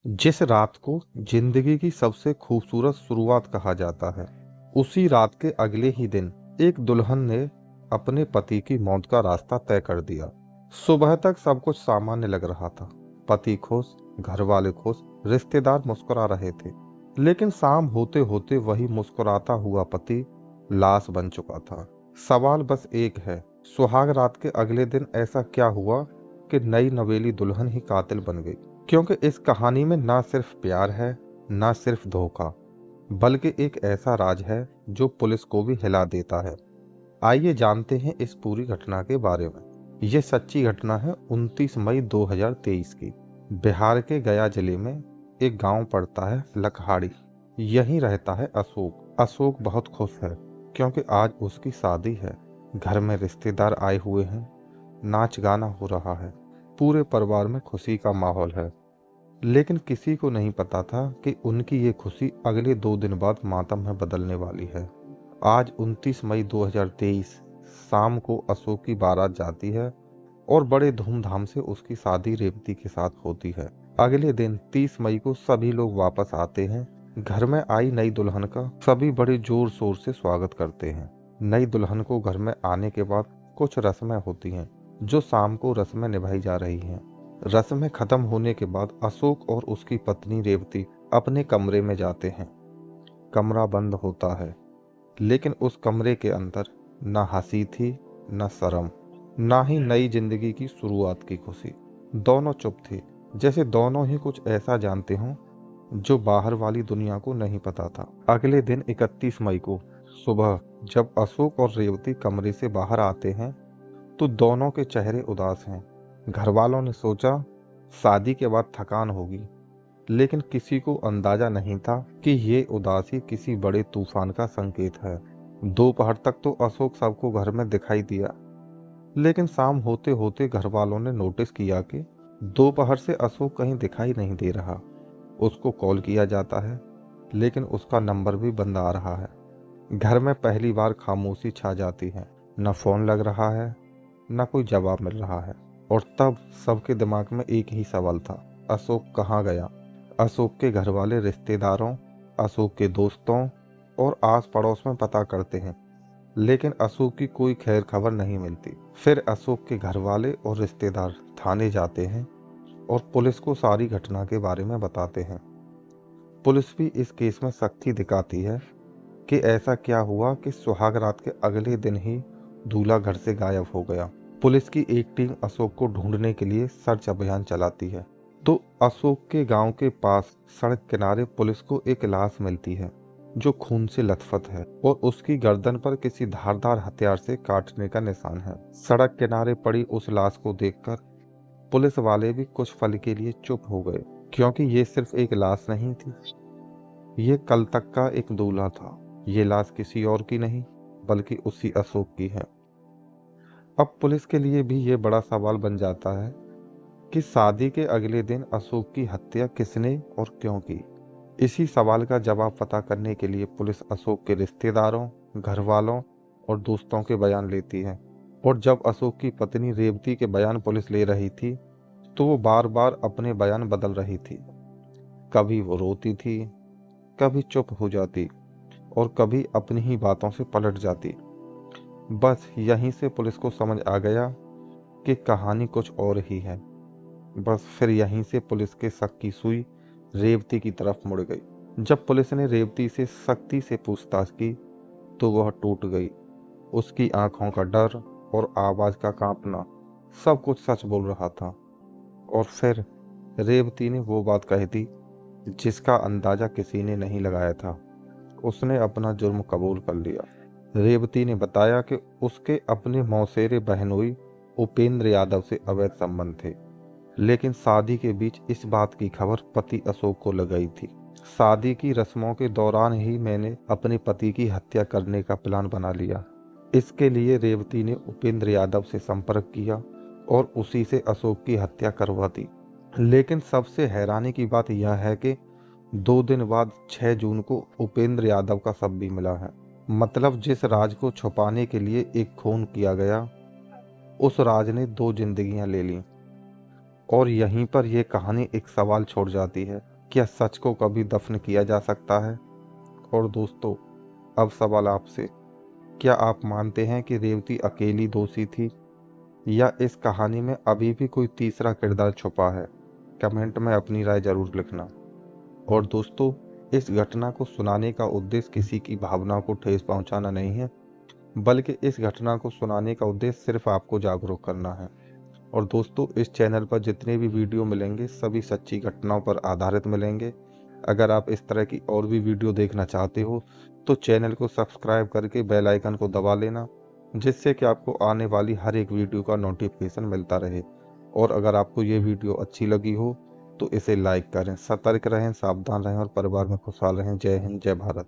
जिस रात को जिंदगी की सबसे खूबसूरत शुरुआत कहा जाता है, उसी रात के अगले ही दिन एक दुल्हन ने अपने पति की मौत का रास्ता तय कर दिया। सुबह तक सब कुछ सामान्य लग रहा था। पति खुश, घर वाले खुश, रिश्तेदार मुस्कुरा रहे थे। लेकिन शाम होते होते वही मुस्कुराता हुआ पति लाश बन चुका था। सवाल बस एक है, सुहाग रात के अगले दिन ऐसा क्या हुआ कि नई नवेली दुल्हन ही कातिल बन गई। क्योंकि इस कहानी में ना सिर्फ प्यार है, ना सिर्फ धोखा, बल्कि एक ऐसा राज है जो पुलिस को भी हिला देता है। आइए जानते हैं इस पूरी घटना के बारे में। यह सच्ची घटना है 29 मई 2023 की। बिहार के गया जिले में एक गांव पड़ता है लकहाड़ी। यहीं रहता है अशोक। अशोक बहुत खुश है क्योंकि आज उसकी शादी है। घर में रिश्तेदार आए हुए हैं, नाच गाना हो रहा है, पूरे परिवार में खुशी का माहौल है। लेकिन किसी को नहीं पता था कि उनकी ये खुशी अगले 2 दिन बाद मातम में बदलने वाली है। आज 29 मई 2023 शाम को अशोक की बारात जाती है और बड़े धूमधाम से उसकी शादी रेवती के साथ होती है। अगले दिन 30 मई को सभी लोग वापस आते हैं। घर में आई नई दुल्हन का सभी बड़े जोर शोर से स्वागत करते हैं। नई दुल्हन को घर में आने के बाद कुछ रस्में होती हैं जो शाम को रस्में निभाई जा रही हैं। रस्में खत्म होने के बाद अशोक और उसकी पत्नी रेवती अपने कमरे में जाते हैं। कमरा बंद होता है, लेकिन उस कमरे के अंदर न हंसी थी, न शर्म, ना ही नई जिंदगी की शुरुआत की खुशी। दोनों चुप थे, जैसे दोनों ही कुछ ऐसा जानते हों जो बाहर वाली दुनिया को नहीं पता था। अगले दिन 31 मई को सुबह जब अशोक और रेवती कमरे से बाहर आते हैं तो दोनों के चेहरे उदास हैं। घर वालों ने सोचा शादी के बाद थकान होगी, लेकिन किसी को अंदाजा नहीं था कि ये उदासी किसी बड़े तूफान का संकेत है। दोपहर तक तो अशोक सबको घर में दिखाई दिया, लेकिन शाम होते होते घर वालों ने नोटिस किया कि दोपहर से अशोक कहीं दिखाई नहीं दे रहा। उसको कॉल किया जाता है, लेकिन उसका नंबर भी बंद आ रहा है। घर में पहली बार खामोशी छा जाती है। न फोन लग रहा है, न कोई जवाब मिल रहा है। और तब सबके दिमाग में एक ही सवाल था, अशोक कहाँ गया। अशोक के घर वाले रिश्तेदारों, अशोक के दोस्तों और आस पड़ोस में पता करते हैं, लेकिन अशोक की कोई खैर खबर नहीं मिलती। फिर अशोक के घर वाले और रिश्तेदार थाने जाते हैं और पुलिस को सारी घटना के बारे में बताते हैं। पुलिस भी इस केस में सख्ती दिखाती है कि ऐसा क्या हुआ कि सुहाग रात के अगले दिन ही दूल्हा घर से गायब हो गया। पुलिस की एक टीम अशोक को ढूंढने के लिए सर्च अभियान चलाती है। तो अशोक के गांव के पास सड़क किनारे पुलिस को एक लाश मिलती है जो खून से लथपथ है और उसकी गर्दन पर किसी धारदार हथियार से काटने का निशान है। सड़क किनारे पड़ी उस लाश को देखकर पुलिस वाले भी कुछ पल के लिए चुप हो गए, क्योंकि ये सिर्फ एक लाश नहीं थी, ये कल तक का एक दूल्हा था। ये लाश किसी और की नहीं, बल्कि उसी अशोक की है। अब पुलिस के लिए भी ये बड़ा सवाल बन जाता है कि शादी के अगले दिन अशोक की हत्या किसने और क्यों की। इसी सवाल का जवाब पता करने के लिए पुलिस अशोक के रिश्तेदारों, घर वालों और दोस्तों के बयान लेती है। और जब अशोक की पत्नी रेवती के बयान पुलिस ले रही थी तो वो बार बार अपने बयान बदल रही थी। कभी वो रोती थी, कभी चुप हो जाती और कभी अपनी ही बातों से पलट जाती। बस यहीं से पुलिस को समझ आ गया कि कहानी कुछ और ही है। बस फिर यहीं से पुलिस के शक की सुई रेवती की तरफ मुड़ गई। जब पुलिस ने रेवती से सख्ती से पूछताछ की तो वह टूट गई। उसकी आंखों का डर और आवाज का कांपना सब कुछ सच बोल रहा था। और फिर रेवती ने वो बात कह दी जिसका अंदाजा किसी ने नहीं लगाया था। उसने अपना जुर्म कबूल कर लिया। रेवती ने बताया कि उसके अपने मौसेरे बहनोई उपेंद्र यादव से अवैध संबंध थे, लेकिन शादी के बीच इस बात की खबर पति अशोक को लग गई थी। शादी की रस्मों के दौरान ही मैंने अपने पति की हत्या करने का प्लान बना लिया। इसके लिए रेवती ने उपेंद्र यादव से संपर्क किया और उसी से अशोक की हत्या करवा दी। लेकिन सबसे हैरानी की बात यह है कि 2 दिन बाद 6 जून को उपेंद्र यादव का शव भी मिला है। मतलब जिस राज को छुपाने के लिए एक खून किया गया, उस राज ने 2 जिंदगियां ले लीं। और यहीं पर यह कहानी एक सवाल छोड़ जाती है क्या सच को कभी दफन किया जा सकता है? और दोस्तों, अब सवाल आपसे, क्या आप मानते हैं कि रेवती अकेली दोषी थी या इस कहानी में अभी भी कोई तीसरा किरदार छुपा है? कमेंट में अपनी राय जरूर लिखना। और दोस्तों, इस घटना को सुनाने का उद्देश्य किसी की भावना को ठेस पहुंचाना नहीं है, बल्कि इस घटना को सुनाने का उद्देश्य सिर्फ आपको जागरूक करना है। और दोस्तों, इस चैनल पर जितने भी वीडियो मिलेंगे सभी सच्ची घटनाओं पर आधारित मिलेंगे। अगर आप इस तरह की और भी वीडियो देखना चाहते हो तो चैनल को सब्सक्राइब करके बेल आइकन को दबा लेना, जिससे कि आपको आने वाली हर एक वीडियो का नोटिफिकेशन मिलता रहे। और अगर आपको ये वीडियो अच्छी लगी हो तो इसे लाइक करें। सतर्क रहें, सावधान रहें और परिवार में खुशहाल रहें। जय हिंद, जय भारत।